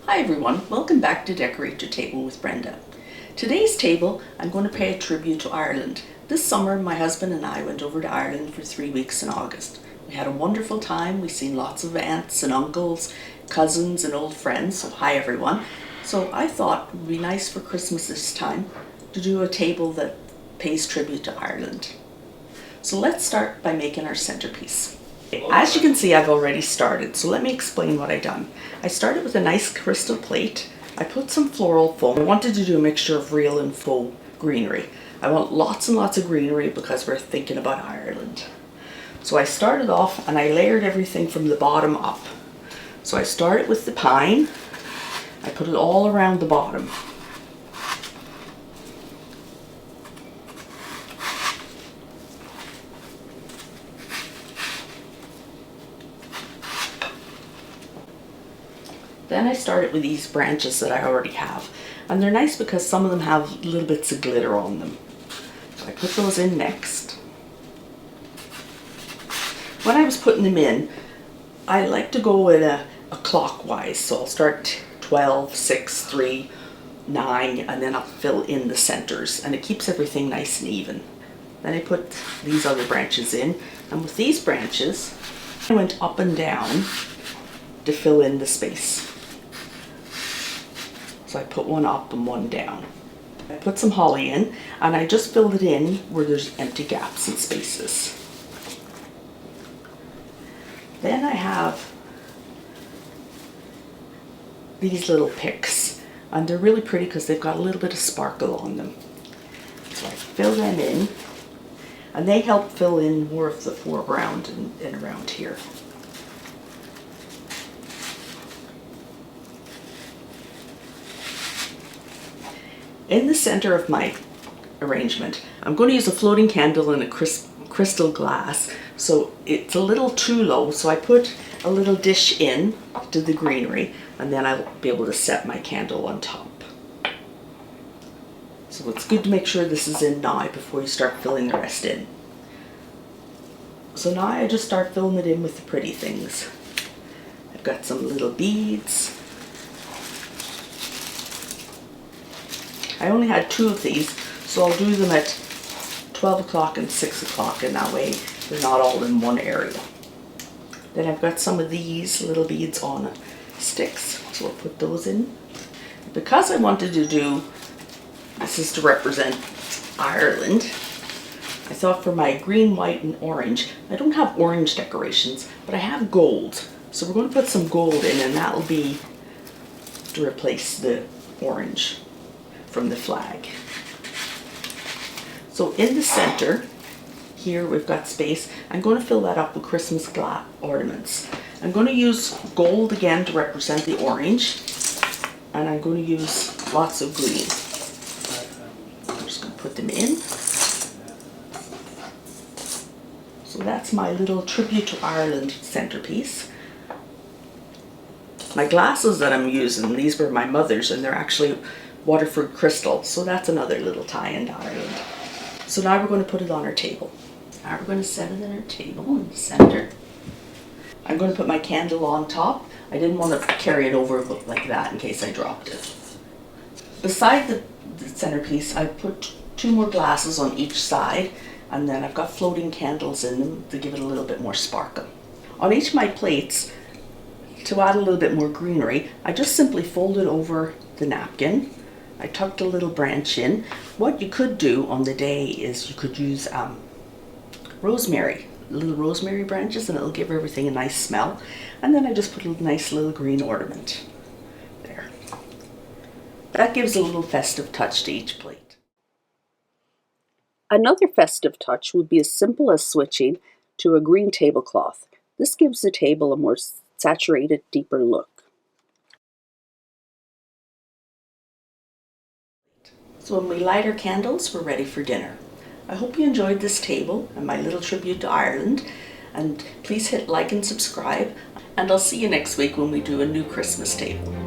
Hi everyone, welcome back to Decorate Your Table with Brenda. Today's table, I'm going to pay a tribute to Ireland. This summer, my husband and I went over to Ireland for 3 weeks in August. We had a wonderful time. We've seen lots of aunts and uncles, cousins and old friends, so hi everyone. So I thought it would be nice for Christmas this time to do a table that pays tribute to Ireland. So let's start by making our centerpiece. As you can see, I've already started, so let me explain what I've done. I started with a nice crystal plate. I put some floral foam. I wanted to do a mixture of real and faux greenery. I want lots and lots of greenery because we're thinking about Ireland. So I started off and I layered everything from the bottom up. So I started with the pine. I put it all around the bottom. Then I started with these branches that I already have. And they're nice because some of them have little bits of glitter on them. So I put those in next. When I was putting them in, I like to go in a clockwise. So I'll start 12, 6, 3, 9, and then I'll fill in the centers. And it keeps everything nice and even. Then I put these other branches in. And with these branches, I went up and down to fill in the space. So I put one up and one down. I put some holly in and I just filled it in where there's empty gaps and spaces. Then I have these little picks and they're really pretty because they've got a little bit of sparkle on them. So I fill them in and they help fill in more of the foreground and around here. In the center of my arrangement, I'm going to use a floating candle in a crystal glass, so it's a little too low, so I put a little dish in to the greenery, and then I'll be able to set my candle on top. So it's good to make sure this is in now before you start filling the rest in. So now I just start filling it in with the pretty things. I've got some little beads. I only had 2 of these, so I'll do them at 12 o'clock and 6 o'clock, and that way they're not all in one area. Then I've got some of these little beads on sticks, so I'll put those in. Because I wanted to do, this is to represent Ireland, I thought for my green, white, and orange, I don't have orange decorations, but I have gold. So we're going to put some gold in, and that'll be to replace the orange from the flag. So in the center here we've got space. I'm going to fill that up with Christmas glass ornaments. I'm going to use gold again to represent the orange, and I'm going to use lots of green. I'm just going to put them in. So that's my little tribute to Ireland centerpiece. My glasses that I'm using, these were my mother's, and they're actually Waterford crystal, so that's another little tie into Ireland. So now we're going to put it on our table. Now we're going to set it on our table in the center. I'm going to put my candle on top. I didn't want to carry it over like that in case I dropped it. Beside the centerpiece, I put 2 more glasses on each side, and then I've got floating candles in them to give it a little bit more sparkle. On each of my plates, to add a little bit more greenery, I just simply folded over the napkin. I tucked a little branch in. What you could do on the day is you could use rosemary, little rosemary branches, and it'll give everything a nice smell. And then I just put a nice little green ornament there. That gives a little festive touch to each plate. Another festive touch would be as simple as switching to a green tablecloth. This gives the table a more saturated, deeper look. So when we light our candles, we're ready for dinner. I hope you enjoyed this table and my little tribute to Ireland, and please hit like and subscribe, and I'll see you next week when we do a new Christmas table.